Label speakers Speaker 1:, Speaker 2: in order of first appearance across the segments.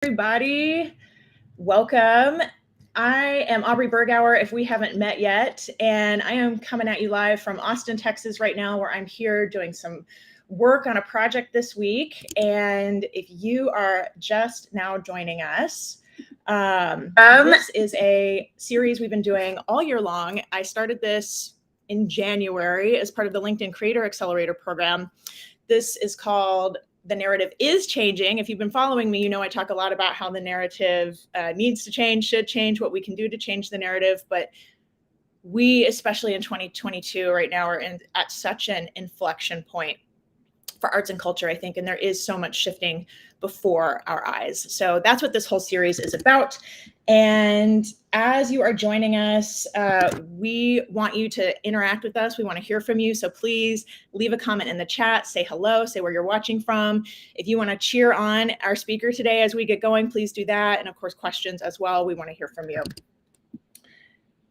Speaker 1: Everybody. Welcome. I am Aubrey Bergauer, if we haven't met yet, and I am coming at you live from Austin, Texas right now, where I'm here doing some work on a project this week. And if you are just now joining us, this is a series we've been doing all year long. I started this in January as part of the LinkedIn Creator Accelerator program. This is called The Narrative is Changing. If you've been following me, you know I talk a lot about how the narrative needs to change, should change, what we can do to change the narrative. But we, especially in 2022 right now, are at such an inflection point for arts and culture, I think, and there is so much shifting before our eyes. So that's what this whole series is about. And as you are joining us, we want you to interact with us. We want to hear from you. So please leave a comment in the chat, say hello, say where you're watching from. If you want to cheer on our speaker today as we get going, please do that. And of course, questions as well. We want to hear from you.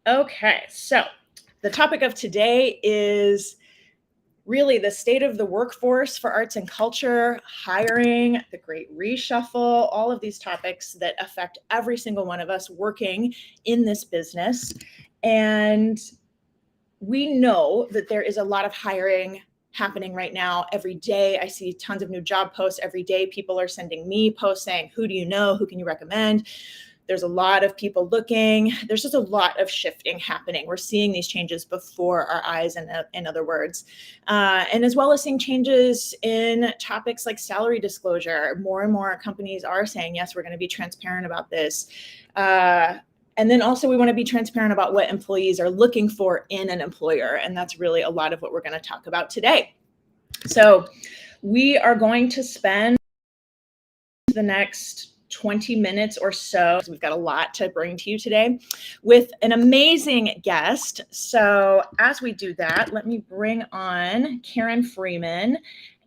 Speaker 1: Okay, so the topic of today is really the state of the workforce for arts and culture, hiring, the great reshuffle, all of these topics that affect every single one of us working in this business. And we know that there is a lot of hiring happening right now. Every day I see tons of new job posts. Every day people are sending me posts saying, who do you know? Who can you recommend? There's a lot of people looking. There's just a lot of shifting happening. We're seeing these changes before our eyes, in other words, and as well as seeing changes in topics like salary disclosure. More and more companies are saying, yes, we're going to be transparent about this. And then also we want to be transparent about what employees are looking for in an employer. And that's really a lot of what we're going to talk about today. So we are going to spend the next 20 minutes or so. We've got a lot to bring to you today with an amazing guest. So as we do that, let me bring on Karen Freeman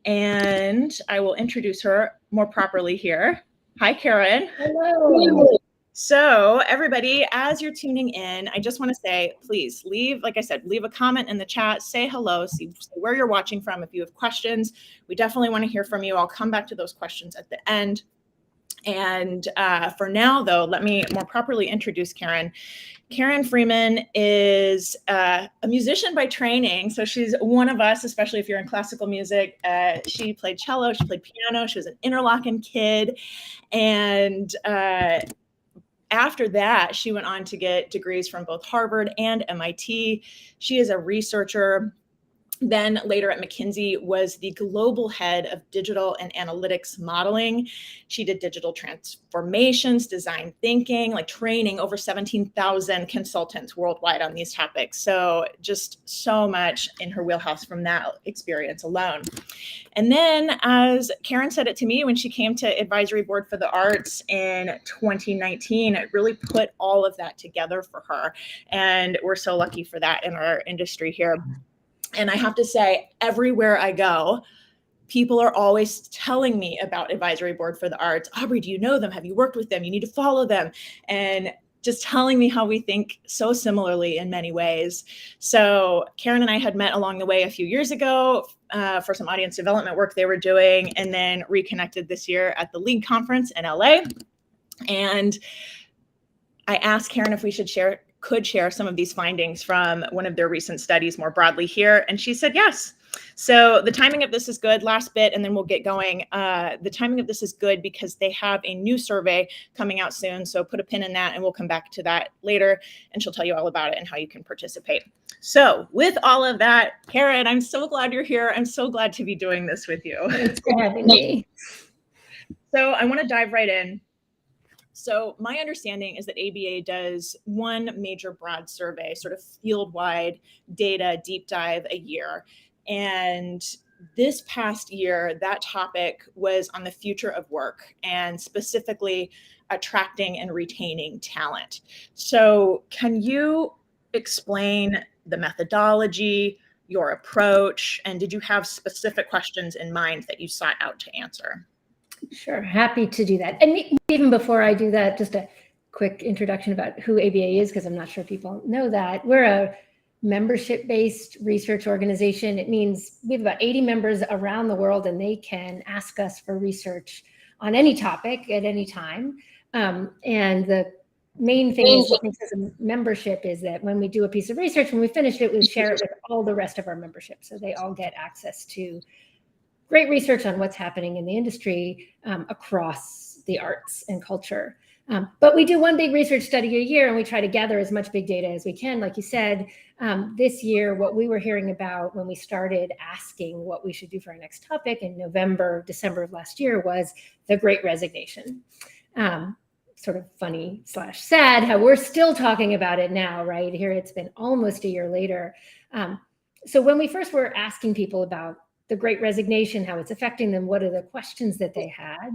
Speaker 1: and I will introduce her more properly here. Hi, Karen.
Speaker 2: Hello.
Speaker 1: So everybody, as you're tuning in, I just want to say, please leave, like I said, leave a comment in the chat, say hello, say where you're watching from. If you have questions, we definitely want to hear from you. I'll come back to those questions at the end. And for now, though, let me more properly introduce Karen. Karen Freeman is a musician by training. So she's one of us, especially if you're in classical music. She played cello, she played piano, she was an Interlochen kid. And after that, she went on to get degrees from both Harvard and MIT. She is a researcher. Then later at McKinsey was the global head of digital and analytics modeling. She did digital transformations, design thinking, like training over 17,000 consultants worldwide on these topics. So just so much in her wheelhouse from that experience alone. And then as Karen said it to me when she came to Advisory Board for the Arts in 2019, it really put all of that together for her. And we're so lucky for that in our industry here. And I have to say, everywhere I go, people are always telling me about Advisory Board for the Arts. Aubrey, do you know them? Have you worked with them? You need to follow them. And just telling me how we think so similarly in many ways. So Karen and I had met along the way a few years ago for some audience development work they were doing, and then reconnected this year at the League Conference in LA. And I asked Karen if we could share some of these findings from one of their recent studies more broadly here. And she said yes. So the timing of this is good. Last bit, and then we'll get going. The timing of this is good because they have a new survey coming out soon. So put a pin in that and we'll come back to that later. And she'll tell you all about it and how you can participate. So with all of that, Karen, I'm so glad you're here. I'm so glad to be doing this with you.
Speaker 2: Thanks for having me.
Speaker 1: So I want to dive right in. So my understanding is that ABA does one major broad survey, sort of field-wide data deep dive a year. And this past year, that topic was on the future of work and specifically attracting and retaining talent. So can you explain the methodology, your approach, and did you have specific questions in mind that you sought out to answer?
Speaker 2: Sure, happy to do that. And even before I do that, just a quick introduction about who ABA is, because I'm not sure people know that. We're a membership-based research organization. It means we have about 80 members around the world, and they can ask us for research on any topic at any time. And the main thing is what makes us a membership is that when we do a piece of research, when we finish it, we share it with all the rest of our membership. So they all get access to great research on what's happening in the industry across the arts and culture. But we do one big research study a year, and we try to gather as much big data as we can. Like you said, this year, what we were hearing about when we started asking what we should do for our next topic in November, December of last year was the Great Resignation. Sort of funny / sad how we're still talking about it now, right? Here it's been almost a year later. So when we first were asking people about the Great Resignation, how it's affecting them, what are the questions that they had,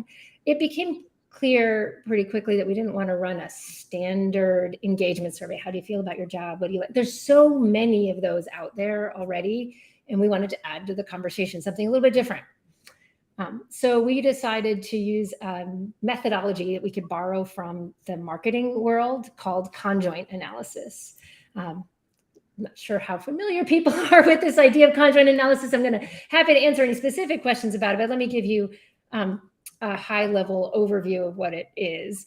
Speaker 2: it became clear pretty quickly that we didn't want to run a standard engagement survey. How do you feel about your job? What do you like? There's so many of those out there already, and we wanted to add to the conversation something a little bit different. So we decided to use a methodology that we could borrow from the marketing world called conjoint analysis. I'm not sure how familiar people are with this idea of conjoint analysis. I'm going to happy to answer any specific questions about it, but let me give you a high-level overview of what it is.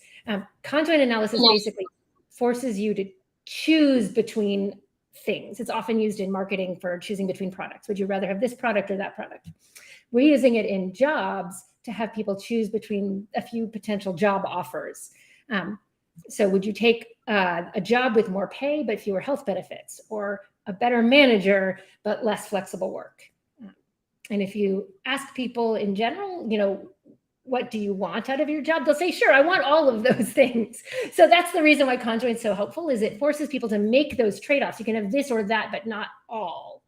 Speaker 2: Conjoint analysis basically forces you to choose between things. It's often used in marketing for choosing between products. Would you rather have this product or that product? We're using it in jobs to have people choose between a few potential job offers. So would you take a job with more pay but fewer health benefits, or a better manager but less flexible work? And if you ask people in general, what do you want out of your job? They'll say, sure, I want all of those things. So that's the reason why conjoint's so helpful, is it forces people to make those trade-offs. You can have this or that, but not all.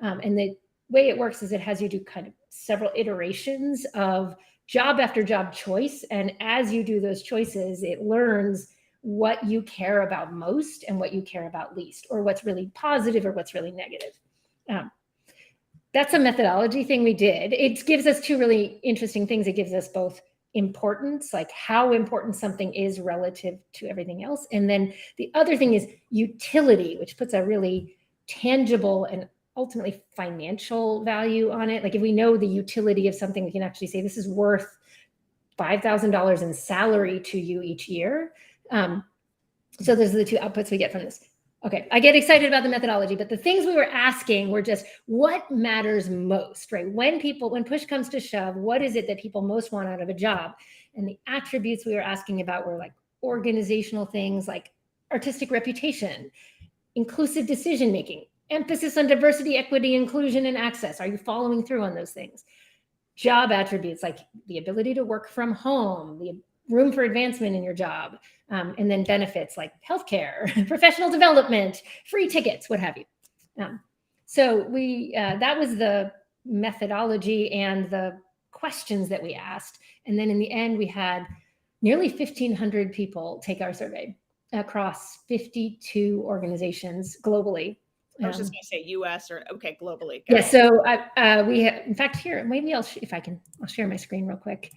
Speaker 2: And the way it works is it has you do kind of several iterations of job after job choice. And as you do those choices, it learns what you care about most and what you care about least, or what's really positive or what's really negative. That's a methodology thing we did. It gives us two really interesting things. It gives us both importance, like how important something is relative to everything else. And then the other thing is utility, which puts a really tangible and ultimately financial value on it. Like if we know the utility of something, we can actually say this is worth $5,000 in salary to you each year. So those are the two outputs we get from this. Okay, I get excited about the methodology, but the things we were asking were just what matters most, right? When push comes to shove, what is it that people most want out of a job? And the attributes we were asking about were like organizational things like artistic reputation, inclusive decision-making, emphasis on diversity, equity, inclusion, and access. Are you following through on those things? Job attributes like the ability to work from home, the room for advancement in your job, and then benefits like healthcare, professional development, free tickets, what have you. So that was the methodology and the questions that we asked. And then in the end, we had nearly 1,500 people take our survey across 52 organizations globally.
Speaker 1: I was just going to say US or okay, globally.
Speaker 2: Yeah. So we have, in fact, here, maybe I'll share my screen real quick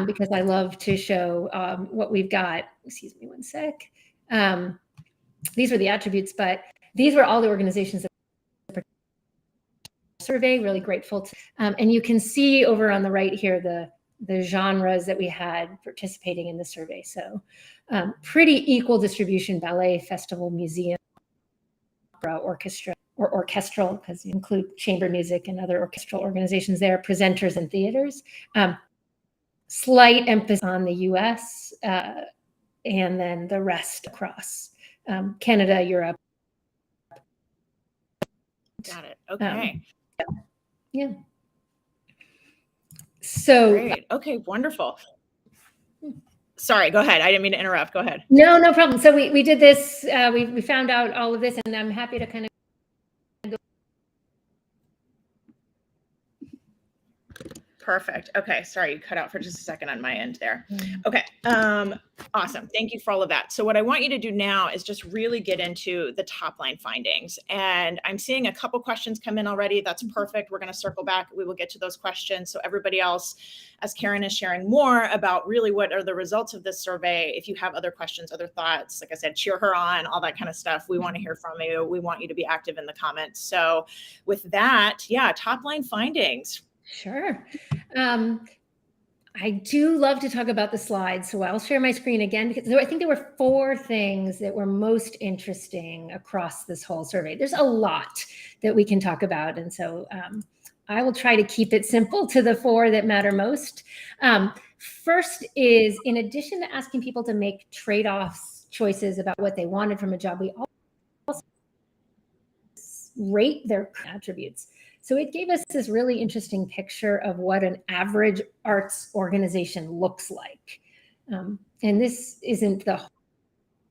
Speaker 2: because I love to show what we've got. Excuse me one sec. These were the attributes, but these were all the organizations that survey. Really grateful to, and you can see over on the right here the genres that we had participating in the survey. So pretty equal distribution: ballet, festival, museum, opera, orchestra, or orchestral, because you include chamber music and other orchestral organizations there, presenters and theaters. Slight emphasis on the US, and then the rest across Canada, Europe.
Speaker 1: Got it. Okay.
Speaker 2: Yeah. So
Speaker 1: great. Okay, wonderful. Sorry, go ahead. I didn't mean to interrupt. Go ahead.
Speaker 2: No problem. So we did this, we found out all of this, and I'm happy to kind of
Speaker 1: Perfect. Okay. Sorry, you cut out for just a second on my end there. Okay. Awesome. Thank you for all of that. So what I want you to do now is just really get into the top line findings. And I'm seeing a couple questions come in already. That's perfect. We're going to circle back. We will get to those questions. So everybody else, as Karen is sharing more about really what are the results of this survey, if you have other questions, other thoughts, like I said, cheer her on, all that kind of stuff. We want to hear from you. We want you to be active in the comments. So with that, yeah, top line findings.
Speaker 2: Sure. I do love to talk about the slides, so I'll share my screen again because I think there were 4 things that were most interesting across this whole survey. There's a lot that we can talk about, and so I will try to keep it simple to the 4 that matter most. First is, in addition to asking people to make trade-offs choices about what they wanted from a job, we also rate their attributes. So it gave us this really interesting picture of what an average arts organization looks like. And this isn't the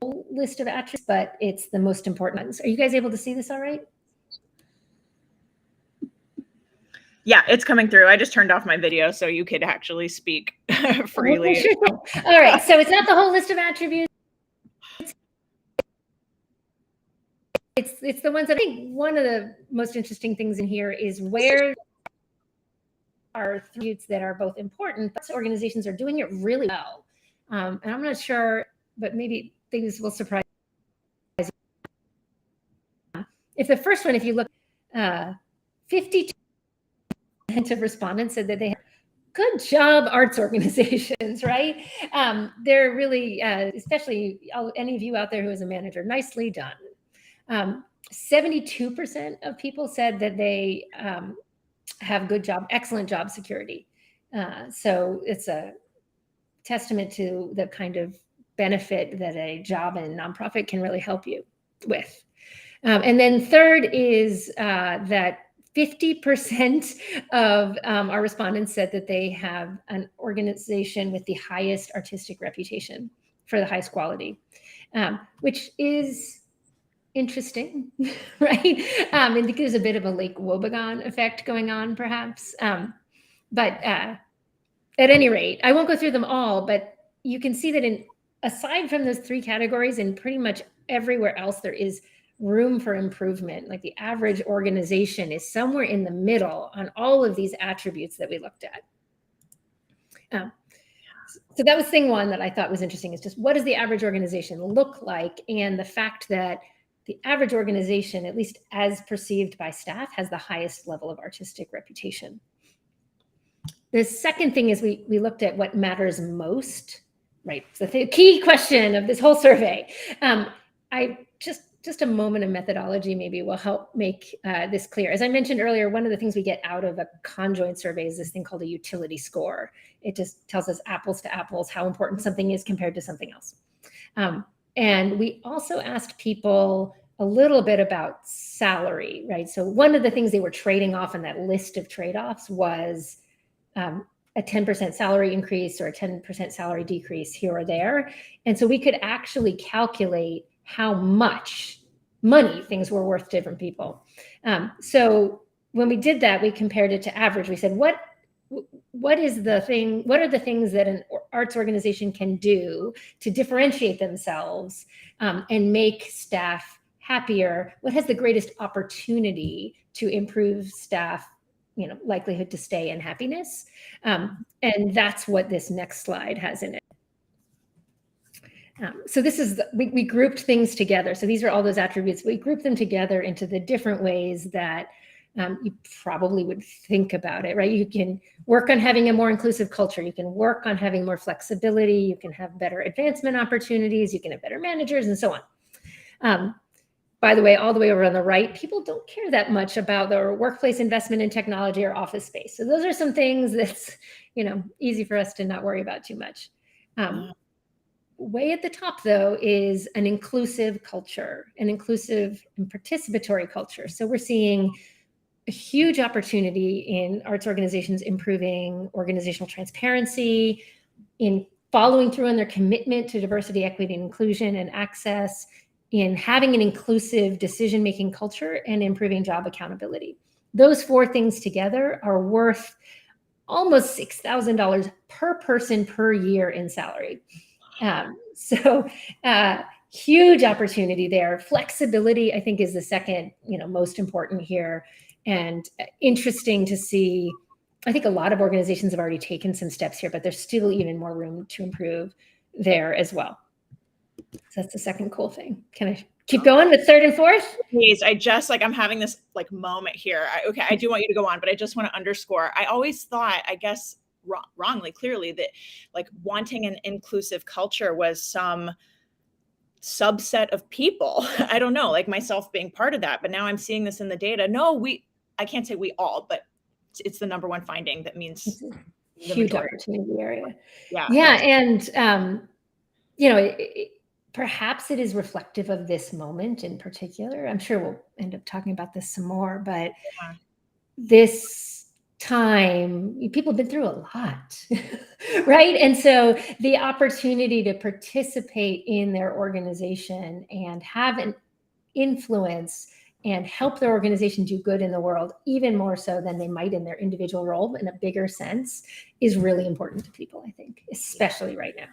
Speaker 2: whole list of attributes, but it's the most important ones. Are you guys able to see this all right?
Speaker 1: Yeah, it's coming through. I just turned off my video so you could actually speak freely.
Speaker 2: Sure. All right, so it's not the whole list of attributes. It's the ones that I think one of the most interesting things in here is where are attributes that are both important, but organizations are doing it really well. And I'm not sure, but maybe things will surprise you. If the first one, if you look, 52% of respondents said that they have good job arts organizations, right? They're really, especially any of you out there who is a manager, nicely done. 72% of people said that they have excellent job security. So it's a testament to the kind of benefit that a job in nonprofit can really help you with. And then third is that 50% of our respondents said that they have an organization with the highest artistic reputation for the highest quality, which is interesting, right? I think there's a bit of a Lake Wobegon effect going on, perhaps. But at any rate, I won't go through them all, but you can see that aside from those 3 categories, and pretty much everywhere else, there is room for improvement. Like the average organization is somewhere in the middle on all of these attributes that we looked at. So that was thing 1 that I thought was interesting, is just what does the average organization look like? And the fact that the average organization, at least as perceived by staff, has the highest level of artistic reputation. The second thing is we looked at what matters most, right? So the key question of this whole survey. I just a moment of methodology maybe will help make this clear. As I mentioned earlier, one of the things we get out of a conjoint survey is this thing called a utility score. It just tells us apples to apples how important something is compared to something else. And we also asked people a little bit about salary, right? So one of the things they were trading off in that list of trade-offs was a 10% salary increase or a 10% salary decrease here or there. And so we could actually calculate how much money things were worth to different people. So when we did that, we compared it to average. We said, what are the things that an arts organization can do to differentiate themselves and make staff happier? What has the greatest opportunity to improve staff, likelihood to stay and happiness? And that's what this next slide has in it. So this is, we grouped things together. So these are all those attributes. We grouped them together into the different ways that you probably would think about it, right? You can work on having a more inclusive culture. You can work on having more flexibility. You can have better advancement opportunities. You can have better managers and so on. By the way, all the way over on the right, people don't care that much about their workplace investment in technology or office space. So those are some things that's, easy for us to not worry about too much. Way at the top, though, is an inclusive culture, an inclusive and participatory culture. So we're seeing a huge opportunity in arts organizations improving organizational transparency, in following through on their commitment to diversity, equity, and inclusion and access, in having an inclusive decision-making culture, and improving job accountability. Those 4 things together are worth almost $6,000 per person per year in salary. So huge opportunity there. Flexibility, I think, is the second, most important here. And interesting to see, I think a lot of organizations have already taken some steps here, but there's still even more room to improve there as well. So that's the second cool thing. Can I keep going with third and fourth?
Speaker 1: Please, I'm having this moment here. I do want you to go on, but I just want to underscore. I always thought, I guess, wrongly, clearly, that like wanting an inclusive culture was some subset of people. I don't know, like myself being part of that, but now I'm seeing this in the data. No, I can't say we all, but it's the number one finding that means the
Speaker 2: huge
Speaker 1: majority.
Speaker 2: opportunity area.
Speaker 1: Yeah.
Speaker 2: And you know, perhaps it is reflective of this moment in particular. I'm sure we'll end up talking about this some more, but this time, people have been through a lot, right? And so the opportunity to participate in their organization and have an influence and help their organization do good in the world, even more so than they might in their individual role in a bigger sense, is really important to people, I think, especially right now.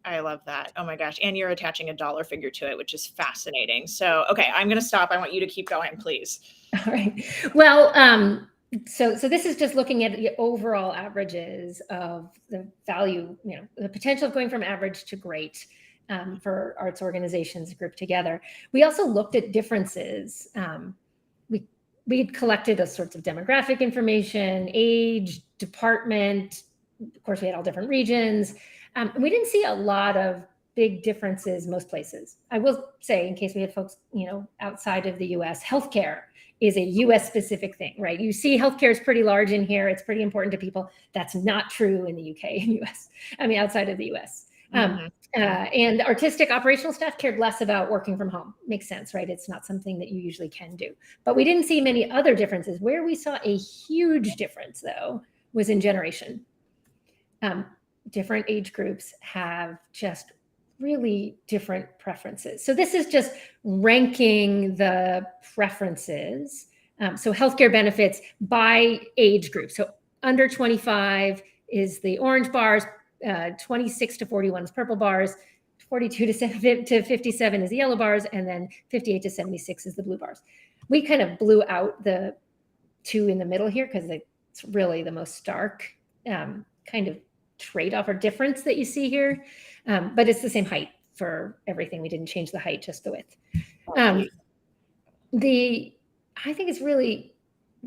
Speaker 1: I love that. Oh my gosh. And you're attaching a dollar figure to it, which is fascinating. So, okay, I'm going to stop. I want you to keep going, please.
Speaker 2: All right. Well, so this is just looking at the overall averages of the value, the potential of going from average to great for arts organizations grouped together. We also looked at differences. We had collected a sorts of demographic information, age, department. Of course, we had all different regions. We didn't see a lot of big differences most places. I will say, in case we had folks, outside of the US, healthcare is a US specific thing, right? You see healthcare is pretty large in here. It's pretty important to people. That's not true in the UK and US. I mean, outside of the US. And artistic operational staff cared less about working from home. Makes sense, right? It's not something that you usually can do. But we didn't see many other differences. Where we saw a huge difference, though, was in generation. Different age groups have just really different preferences. So this is just ranking the preferences. So healthcare benefits by age group. So under 25 is the orange bars, 26 to 41 is purple bars, 42 to 57 is the yellow bars, and then 58 to 76 is the blue bars. We kind of blew out the two in the middle here because it's really the most stark kind of trade-off or difference that you see here. But it's the same height for everything. We didn't change the height, just the width. I think it's really,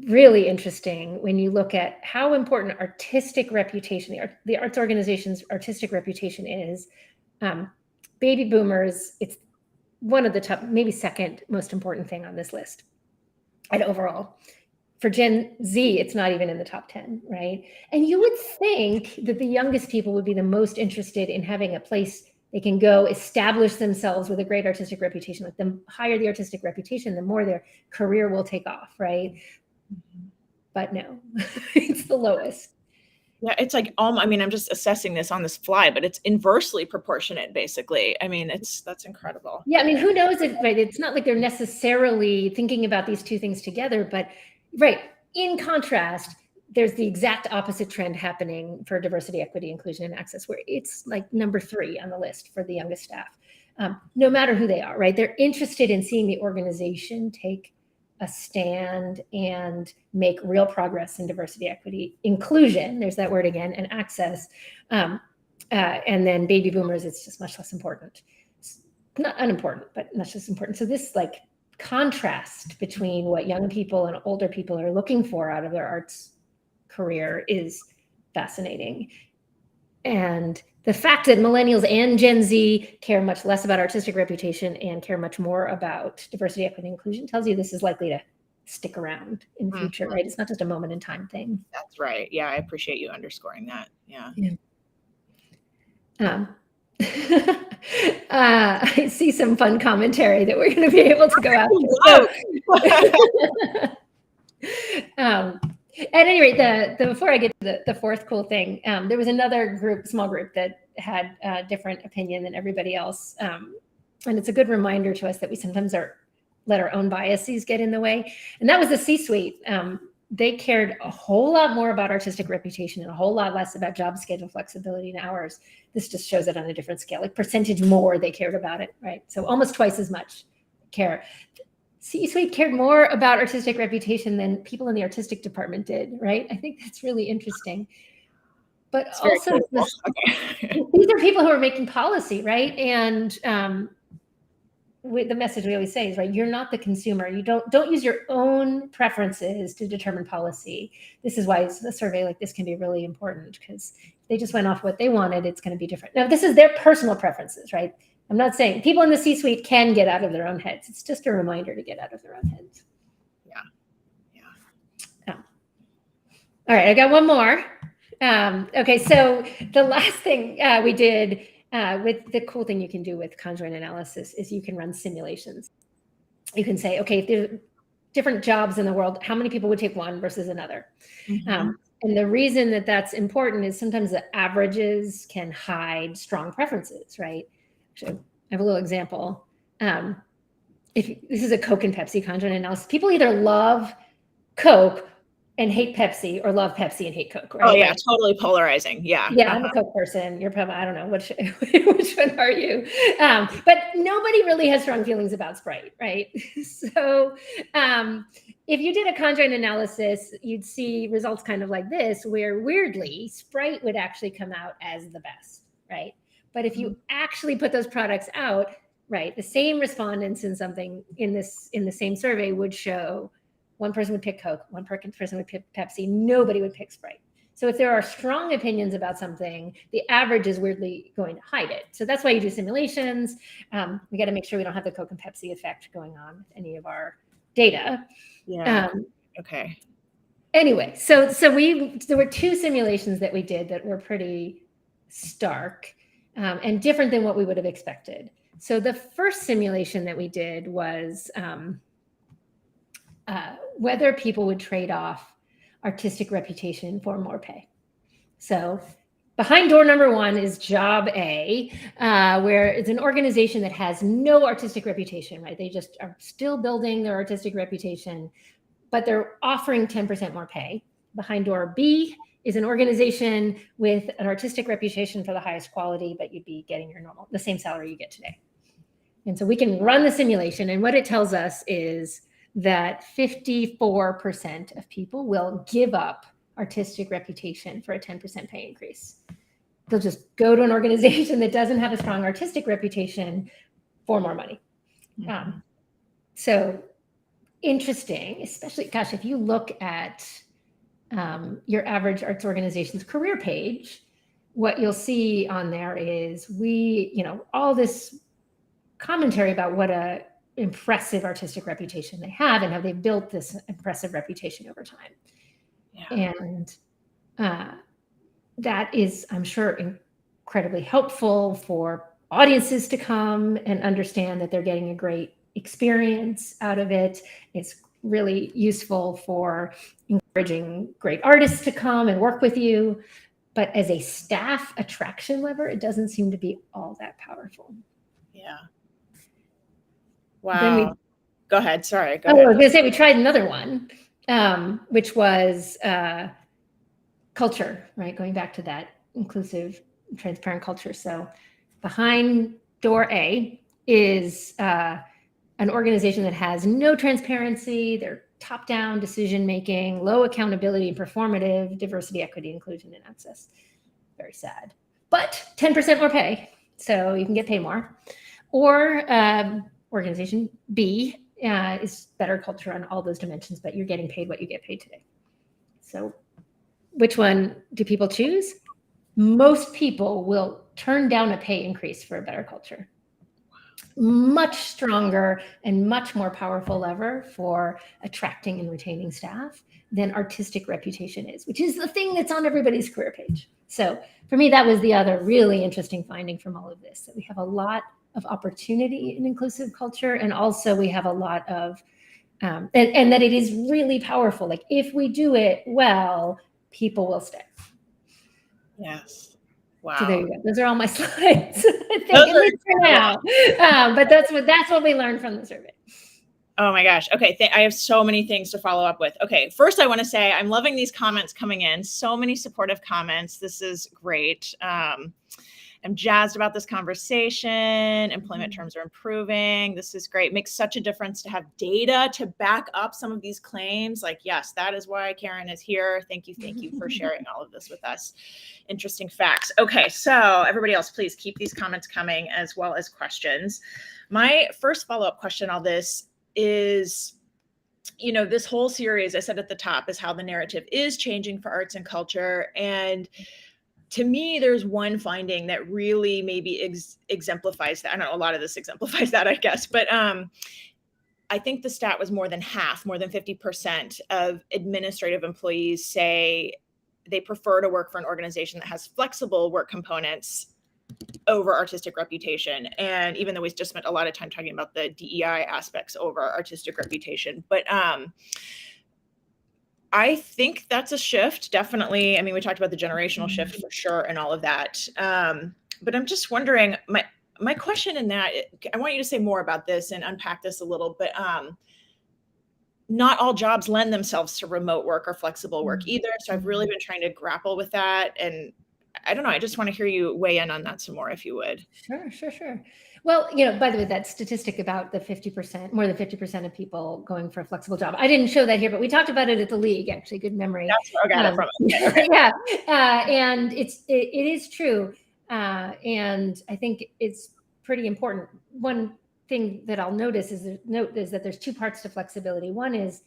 Speaker 2: really interesting when you look at how important artistic reputation, the arts organization's artistic reputation is. Baby boomers, it's one of the top, maybe second most important thing on this list. And overall, for Gen Z, it's not even in the top 10, right? And you would think that the youngest people would be the most interested in having a place they can go establish themselves with a great artistic reputation. Like the higher the artistic reputation, the more their career will take off, right? But no, it's the lowest.
Speaker 1: Yeah, it's like, I mean, I'm just assessing this on this fly, but it's inversely proportionate, basically. I mean, that's incredible.
Speaker 2: Yeah, I mean, who knows if, right, it's not like they're necessarily thinking about these two things together, but right, in contrast, there's the exact opposite trend happening for diversity, equity, inclusion, and access, where it's like number 3 on the list for the youngest staff, no matter who they are, right? They're interested in seeing the organization take a stand and make real progress in diversity, equity, inclusion, there's that word again, and access. And then baby boomers, it's just much less important. It's not unimportant, but much less important. So this like contrast between what young people and older people are looking for out of their arts career is fascinating. And the fact that millennials and Gen Z care much less about artistic reputation and care much more about diversity, equity, and inclusion tells you this is likely to stick around in the future, right? It's not just a moment in time thing.
Speaker 1: That's right. Yeah, I appreciate you underscoring that. Yeah.
Speaker 2: I see some fun commentary that we're going to be able to go after. At any rate, before I get to the fourth cool thing, there was another small group that had a different opinion than everybody else. And it's a good reminder to us that we sometimes let our own biases get in the way. And that was the C-suite. They cared a whole lot more about artistic reputation and a whole lot less about job schedule flexibility and hours. This just shows it on a different scale, like percentage more they cared about it, right? So almost twice as much care. C-suite cared more about artistic reputation than people in the artistic department did, right? I think that's really interesting. But also, these are people who are making policy, right? And the message we always say is, right, you're not the consumer. You don't use your own preferences to determine policy. This is why a survey like this can be really important, because if they just went off what they wanted, it's going to be different. Now, this is their personal preferences, right? I'm not saying people in the C-suite can get out of their own heads. It's just a reminder to get out of their own heads. Yeah. All right, I got one more. Okay, so the last thing we did with the cool thing you can do with conjoint analysis is you can run simulations. You can say, okay, if there's different jobs in the world, how many people would take one versus another? Mm-hmm. And the reason that that's important is sometimes the averages can hide strong preferences, right? Actually, I have a little example. If this is a Coke and Pepsi conjoint analysis, people either love Coke and hate Pepsi, or love Pepsi and hate Coke, right?
Speaker 1: Oh yeah, totally polarizing. Yeah.
Speaker 2: Yeah, I'm a Coke person. You're probably, I don't know, which one are you? But nobody really has strong feelings about Sprite, right? So if you did a conjoint analysis, you'd see results kind of like this, where weirdly, Sprite would actually come out as the best, right? But if you actually put those products out, right, the same respondents in the same survey would show one person would pick Coke, one person would pick Pepsi, nobody would pick Sprite. So if there are strong opinions about something, the average is weirdly going to hide it. So that's why you do simulations. We got to make sure we don't have the Coke and Pepsi effect going on with any of our data.
Speaker 1: Yeah. Okay.
Speaker 2: Anyway, so there were two simulations that we did that were pretty stark and different than what we would have expected. So the first simulation that we did was whether people would trade off artistic reputation for more pay. So behind door number one is job A, where it's an organization that has no artistic reputation, right? They just are still building their artistic reputation, but they're offering 10% more pay. Behind door B is an organization with an artistic reputation for the highest quality, but you'd be getting the same salary you get today. And so we can run the simulation, and what it tells us is that 54% of people will give up artistic reputation for a 10% pay increase. They'll just go to an organization that doesn't have a strong artistic reputation for more money. Mm-hmm. So interesting, especially, gosh, if you look at your average arts organization's career page, what you'll see on there is all this commentary about what a impressive artistic reputation they have and how they've built this impressive reputation over time. Yeah. And that is, I'm sure, incredibly helpful for audiences to come and understand that they're getting a great experience out of it. It's really useful for encouraging great artists to come and work with you. But as a staff attraction lever, it doesn't seem to be all that powerful.
Speaker 1: Yeah. Wow. Go ahead. Sorry. Go ahead.
Speaker 2: I was going to say we tried another one, which was culture, right? Going back to that inclusive, transparent culture. So behind door A is an organization that has no transparency. They're top-down decision-making, low accountability, performative, diversity, equity, inclusion, and access. Very sad. But 10% more pay, so you can get paid more. Or organization B is better culture on all those dimensions, but you're getting paid what you get paid today. So which one do people choose? Most people will turn down a pay increase for a better culture. Much stronger and much more powerful lever for attracting and retaining staff than artistic reputation is, which is the thing that's on everybody's career page. So for me, that was the other really interesting finding from all of this, that we have a lot of opportunity in inclusive culture, and also we have a lot of, and that it is really powerful. Like if we do it well, people will stay.
Speaker 1: Yes. Wow.
Speaker 2: So there you go. Those are all my slides. I think, at least for now. But that's what we learned from the survey.
Speaker 1: Oh my gosh. Okay. I have so many things to follow up with. Okay. First, I want to say I'm loving these comments coming in. So many supportive comments. This is great. am jazzed about this conversation. Employment terms are improving. This is great. It makes such a difference to have data to back up some of these claims. Like, yes, that is why Karen is here. Thank you for sharing all of this with us. Interesting facts. Okay, so everybody else, please keep these comments coming as well as questions. My first follow-up question on this is, this whole series, I said at the top, is how the narrative is changing for arts and culture. And to me, there's one finding that really maybe exemplifies that. I don't know, a lot of this exemplifies that, I guess. But I think the stat was more than half, more than 50% of administrative employees say they prefer to work for an organization that has flexible work components over artistic reputation. And even though we just spent a lot of time talking about the DEI aspects over artistic reputation, but I think that's a shift, definitely. I mean, we talked about the generational shift for sure and all of that. But I'm just wondering, my question in that, I want you to say more about this and unpack this a little, but not all jobs lend themselves to remote work or flexible work either. So I've really been trying to grapple with that. And I don't know, I just want to hear you weigh in on that some more, if you would.
Speaker 2: Sure. Well, by the way, that statistic about the 50%, more than 50% of people going for a flexible job. I didn't show that here, but we talked about it at the league, actually. Good memory.
Speaker 1: That's where I got it from.
Speaker 2: Yeah. And it is true. And I think it's pretty important. One thing that I'll note is that there's two parts to flexibility. One is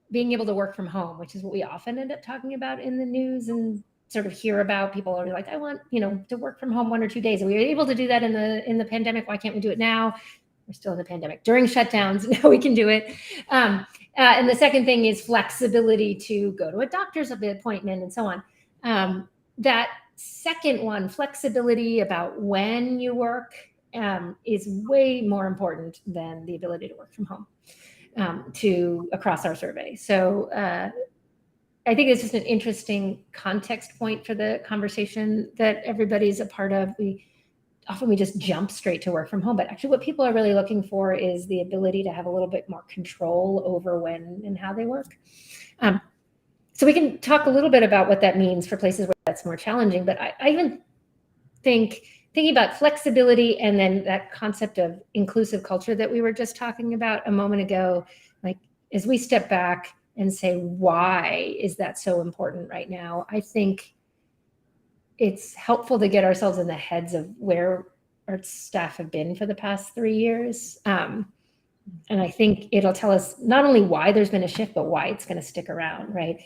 Speaker 2: being able to work from home, which is what we often end up talking about in the news and sort of hear about. People are like, I want, to work from home 1 or 2 days. And we were able to do that in the pandemic. Why can't we do it now? We're still in the pandemic. During shutdowns, now we can do it. And the second thing is flexibility to go to a doctor's appointment and so on. That second one, flexibility about when you work, is way more important than the ability to work from home across our survey. So I think it's just an interesting context point for the conversation that everybody's a part of. We just jump straight to work from home, but actually what people are really looking for is the ability to have a little bit more control over when and how they work. So we can talk a little bit about what that means for places where that's more challenging, but I even thinking about flexibility and then that concept of inclusive culture that we were just talking about a moment ago, like as we step back and say, why is that so important right now? I think it's helpful to get ourselves in the heads of where our staff have been for the past 3 years. And I think it'll tell us not only why there's been a shift, but why it's going to stick around, right?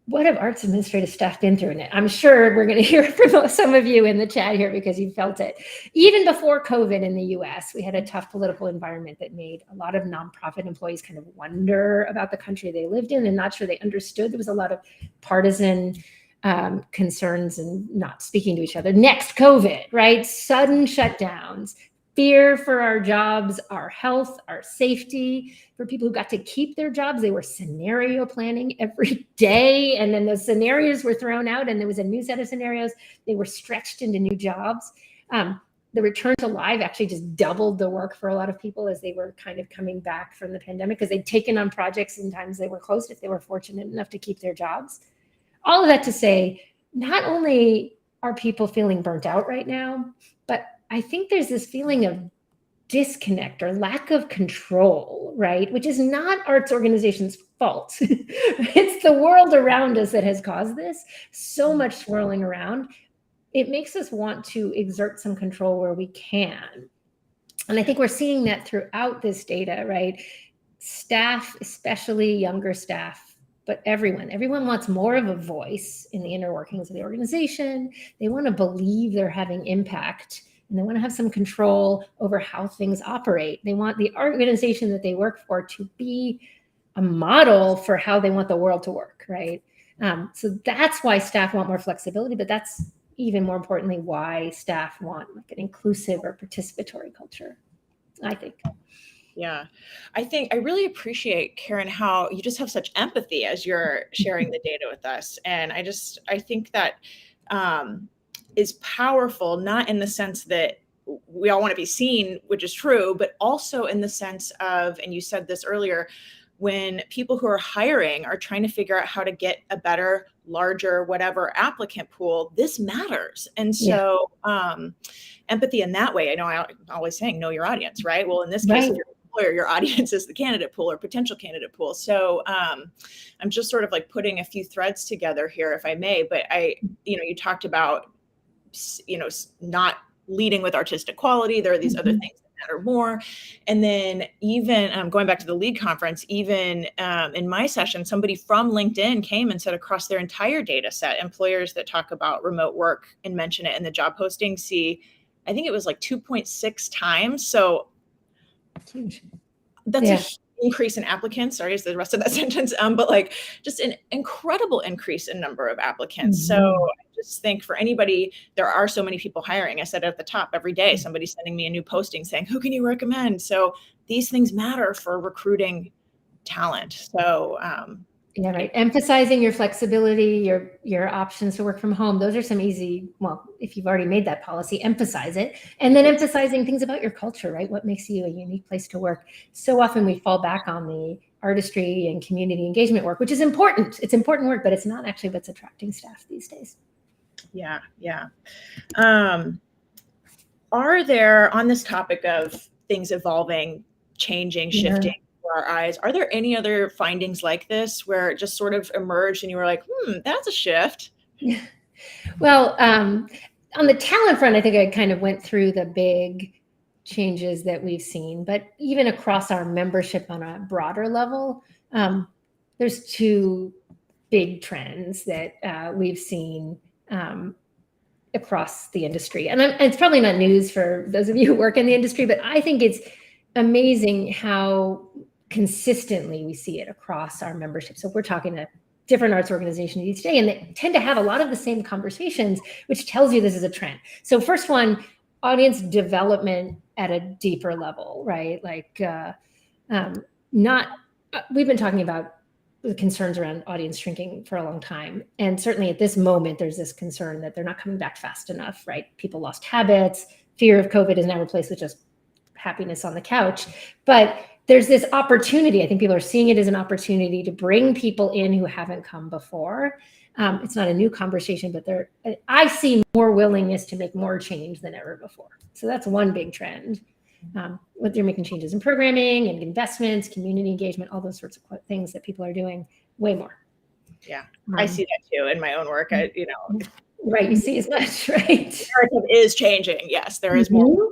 Speaker 2: What have arts administrative staff been through? And I'm sure we're going to hear from some of you in the chat here because you felt it. Even before COVID in the US, we had a tough political environment that made a lot of nonprofit employees kind of wonder about the country they lived in and not sure they understood. There was a lot of partisan concerns and not speaking to each other. Next, COVID, right? Sudden shutdowns, fear for our jobs, our health, our safety. For people who got to keep their jobs, they were scenario planning every day. And then those scenarios were thrown out and there was a new set of scenarios. They were stretched into new jobs. The return to live actually just doubled the work for a lot of people as they were kind of coming back from the pandemic because they'd taken on projects and times they were closed if they were fortunate enough to keep their jobs. All of that to say, not only are people feeling burnt out right now, but I think there's this feeling of disconnect or lack of control, right? Which is not arts organizations' fault. It's the world around us that has caused this. So much swirling around. It makes us want to exert some control where we can. And I think we're seeing that throughout this data, right? Staff, especially younger staff, but everyone wants more of a voice in the inner workings of the organization. They want to believe they're having impact. And they want to have some control over how things operate. They want the organization that they work for to be a model for how they want the world to work, right? So that's why staff want more flexibility, but that's even more importantly why staff want like an inclusive or participatory culture, I think.
Speaker 1: Yeah, I really appreciate, Karen, how you just have such empathy as you're sharing the data with us. And I think that is powerful, not in the sense that we all want to be seen, which is true, but also in the sense of, and you said this earlier, when people who are hiring are trying to figure out how to get a better, larger, whatever applicant pool, this matters. And so empathy in that way, I know I'm always saying, know your audience, right? Well, in this case, if you're an employer, your audience is the candidate pool or potential candidate pool. So I'm just sort of like putting a few threads together here, if I may, but you talked about, not leading with artistic quality. There are these other things that matter more. And then even going back to the lead conference, even in my session, somebody from LinkedIn came and said across their entire data set, employers that talk about remote work and mention it in the job posting see, I think it was like 2.6 times. So that's a huge increase in applicants. Sorry, is the rest of that sentence. But like just an incredible increase in number of applicants. So I just think for anybody, there are so many people hiring. I said at the top, every day, somebody's sending me a new posting saying, who can you recommend? So these things matter for recruiting talent. So
Speaker 2: yeah, right. Emphasizing your flexibility, your options to work from home. Those are some easy, well, if you've already made that policy, emphasize it. And then emphasizing things about your culture, right? What makes you a unique place to work? So often we fall back on the artistry and community engagement work, which is important. It's important work, but it's not actually what's attracting staff these days.
Speaker 1: Yeah. Are there, on this topic of things evolving, changing, shifting, our eyes, are there any other findings like this where it just sort of emerged and you were like, that's a shift?
Speaker 2: Well, on the talent front, I think I kind of went through the big changes that we've seen, but even across our membership on a broader level, there's two big trends that we've seen across the industry. And it's probably not news for those of you who work in the industry, but I think it's amazing how consistently we see it across our membership. So we're talking to different arts organizations each day, and they tend to have a lot of the same conversations, which tells you this is a trend. So first one, audience development at a deeper level, right? Like we've been talking about the concerns around audience shrinking for a long time. And certainly at this moment, there's this concern that they're not coming back fast enough, right? People lost habits. Fear of COVID is now replaced with just happiness on the couch. But there's this opportunity. I think people are seeing it as an opportunity to bring people in who haven't come before. It's not a new conversation, but I see more willingness to make more change than ever before. So that's one big trend. They're making changes in programming and investments, community engagement, all those sorts of things that people are doing way more.
Speaker 1: Yeah, I see that too in my own work.
Speaker 2: Right, you see as much, right?
Speaker 1: The narrative is changing. Yes, there is more.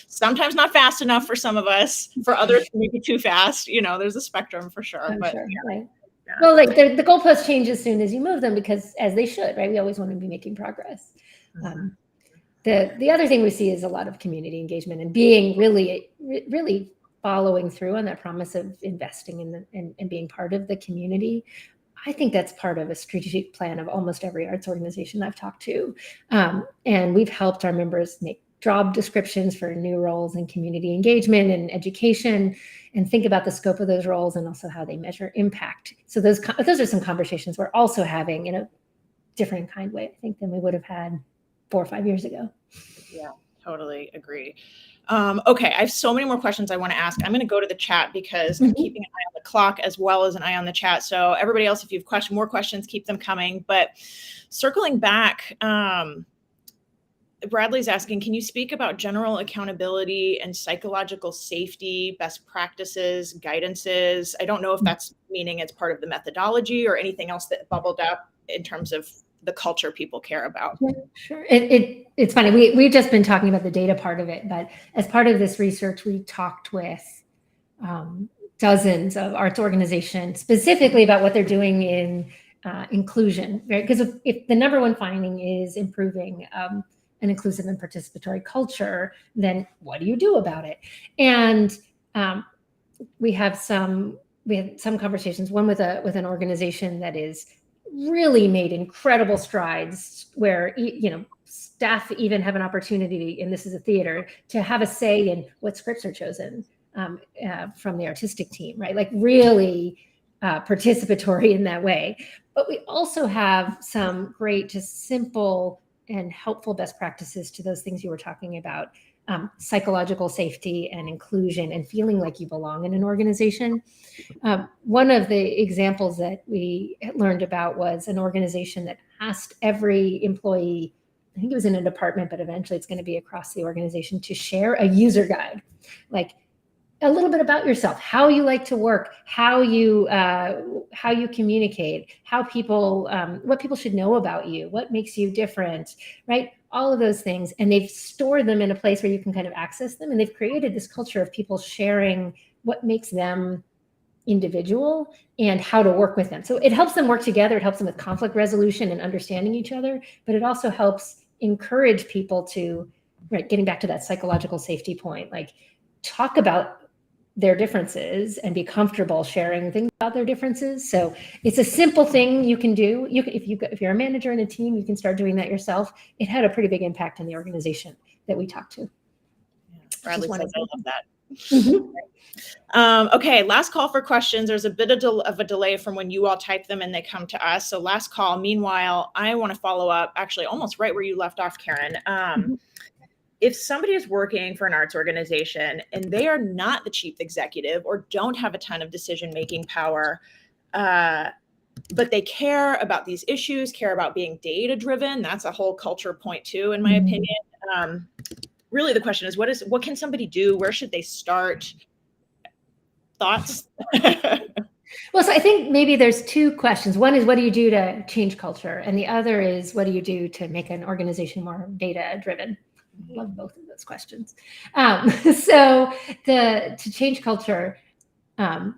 Speaker 1: Sometimes not fast enough for some of us. For others, maybe too fast. There's a spectrum for sure.
Speaker 2: Right. Yeah. Well, like the goalposts change as soon as you move them, because as they should, right? We always want to be making progress. The other thing we see is a lot of community engagement and being really, really following through on that promise of investing in and being part of the community. I think that's part of a strategic plan of almost every arts organization I've talked to. And we've helped our members make job descriptions for new roles in community engagement and education, and think about the scope of those roles and also how they measure impact. So those are some conversations we're also having in a different kind way, I think, than we would have had 4 or 5 years ago.
Speaker 1: Yeah, totally agree. Okay, I have so many more questions I want to ask. I'm going to go to the chat because I'm keeping an eye on the clock as well as an eye on the chat. So everybody else, if you have more questions, keep them coming. But circling back, Bradley's asking, can you speak about general accountability and psychological safety, best practices, guidances? I don't know if that's meaning it's part of the methodology or anything else that bubbled up in terms of the culture people care about.
Speaker 2: Sure. It's funny. We've just been talking about the data part of it, but as part of this research, we talked with dozens of arts organizations specifically about what they're doing in inclusion, right? Because if the number one finding is improving an inclusive and participatory culture, then what do you do about it? And we had some conversations, one with an organization that is really made incredible strides where, staff even have an opportunity, and this is a theater, to have a say in what scripts are chosen from the artistic team, right? Like really participatory in that way. But we also have some great, just simple and helpful best practices to those things you were talking about, psychological safety and inclusion and feeling like you belong in an organization. One of the examples that we learned about was an organization that asked every employee, I think it was in a department, but eventually it's going to be across the organization, to share a user guide, like a little bit about yourself, how you like to work, how you communicate, how people, what people should know about you, what makes you different, right? All of those things. And they've stored them in a place where you can kind of access them. And they've created this culture of people sharing what makes them individual and how to work with them. So it helps them work together. It helps them with conflict resolution and understanding each other, but it also helps encourage people to, right, getting back to that psychological safety point, like talk about their differences and be comfortable sharing things about their differences. So it's a simple thing you can do. If you're a manager in a team, you can start doing that yourself. It had a pretty big impact on the organization that we talked to.
Speaker 1: Yeah, Bradley says I love that. Mm-hmm. Okay, last call for questions. There's a bit of a delay from when you all type them and they come to us. So last call. Meanwhile, I want to follow up actually almost right where you left off, Karen. If somebody is working for an arts organization and they are not the chief executive or don't have a ton of decision-making power, but they care about these issues, care about being data-driven, that's a whole culture point too, in my opinion. Really, the question is, what can somebody do? Where should they start? Thoughts?
Speaker 2: Well, so I think maybe there's two questions. One is, what do you do to change culture? And the other is, what do you do to make an organization more data-driven? I love both of those questions. So to change culture, I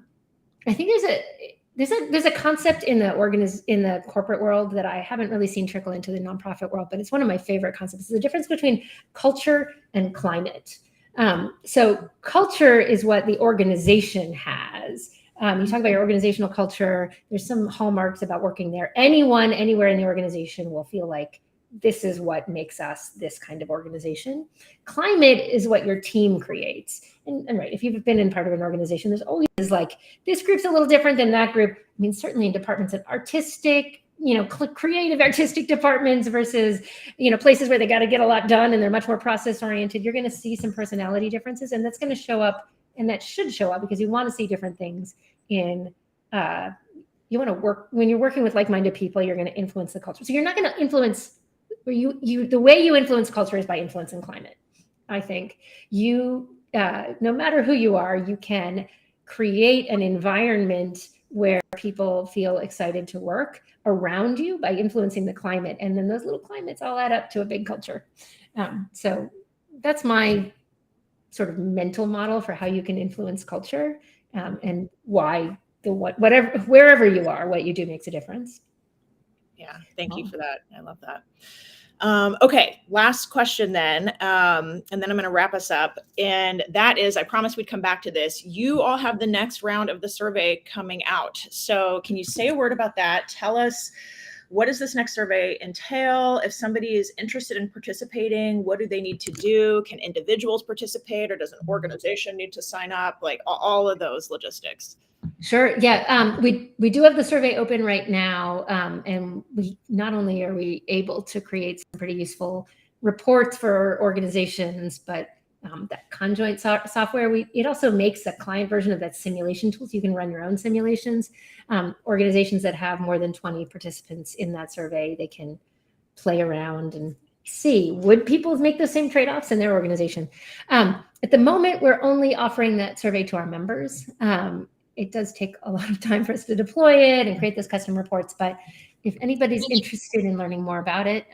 Speaker 2: think there's a concept in the corporate world that I haven't really seen trickle into the nonprofit world, but it's one of my favorite concepts. It's the difference between culture and climate. So culture is what the organization has. You talk about your organizational culture. There's some hallmarks about working there. Anyone, anywhere in the organization will feel like this is what makes us this kind of organization. Climate is what your team creates. And right, if you've been in part of an organization, there's always like, this group's a little different than that group. I mean, certainly in departments of artistic, creative artistic departments versus, places where they got to get a lot done and they're much more process oriented, you're going to see some personality differences, and that's going to show up, and that should show up because you want to see different things in, you want to work, when you're working with like-minded people, you're going to influence the culture. So you're not going to influence, the way you influence culture is by influencing climate. I think no matter who you are, you can create an environment where people feel excited to work around you by influencing the climate. And then those little climates all add up to a big culture. So that's my sort of mental model for how you can influence culture, and why wherever you are, what you do makes a difference.
Speaker 1: Yeah, thank you for that. I love that. Okay, last question then, and then I'm going to wrap us up. And that is, I promised we'd come back to this. You all have the next round of the survey coming out. So can you say a word about that? Tell us, what does this next survey entail? If somebody is interested in participating, what do they need to do? Can individuals participate, or does an organization need to sign up? Like all of those logistics.
Speaker 2: Sure. Yeah. We do have the survey open right now. And we not only are we able to create some pretty useful reports for organizations, but that conjoint software, it also makes a client version of that simulation tool, so you can run your own simulations. Organizations that have more than 20 participants in that survey, they can play around and see, would people make the same trade-offs in their organization? At the moment, we're only offering that survey to our members. It does take a lot of time for us to deploy it and create those custom reports. But if anybody's interested in learning more about it,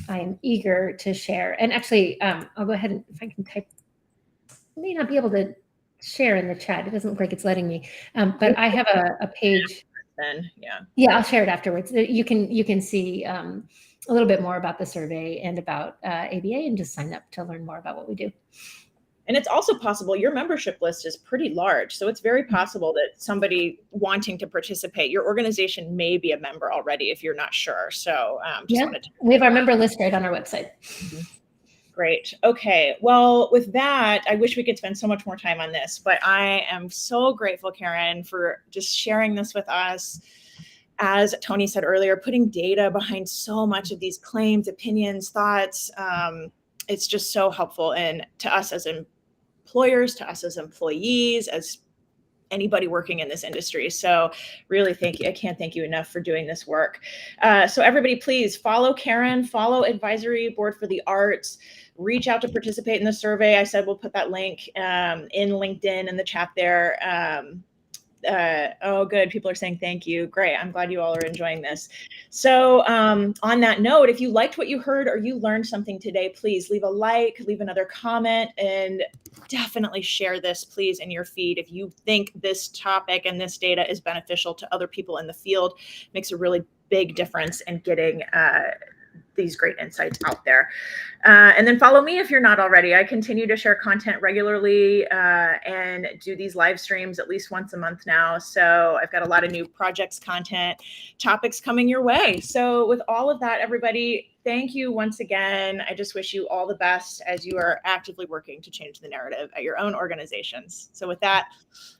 Speaker 2: I am eager to share. And actually, I'll go ahead and, if I can type, I may not be able to share in the chat. It doesn't look like it's letting me. But I have a page.
Speaker 1: Then,
Speaker 2: yeah, I'll share it afterwards. You can see a little bit more about the survey and about ABA, and just sign up to learn more about what we do.
Speaker 1: And it's also possible your membership list is pretty large. So it's very possible that somebody wanting to participate, your organization may be a member already if you're not sure. So
Speaker 2: we have our member list right on our website.
Speaker 1: Mm-hmm. Great. Okay. Well, with that, I wish we could spend so much more time on this, but I am so grateful, Karen, for just sharing this with us. as Tony said earlier, putting data behind so much of these claims, opinions, thoughts. It's just so helpful, and to us as employers, to us as employees, as anybody working in this industry. So really thank you. I can't thank you enough for doing this work. So everybody, please follow Karen, follow Advisory Board for the Arts, reach out to participate in the survey. I said we'll put that link in LinkedIn in the chat there. Oh, good. People are saying thank you. Great. I'm glad you all are enjoying this. So on that note, if you liked what you heard or you learned something today, please leave a like, leave another comment, and definitely share this, please, in your feed. If you think this topic and this data is beneficial to other people in the field, makes a really big difference in getting these great insights out there. And then follow me if you're not already. I continue to share content regularly and do these live streams at least once a month now. So I've got a lot of new projects, content, topics coming your way. So with all of that, everybody, thank you once again. I just wish you all the best as you are actively working to change the narrative at your own organizations. So with that,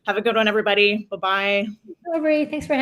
Speaker 1: have a good one, everybody. Bye-bye.
Speaker 2: Aubrey, thanks for having me.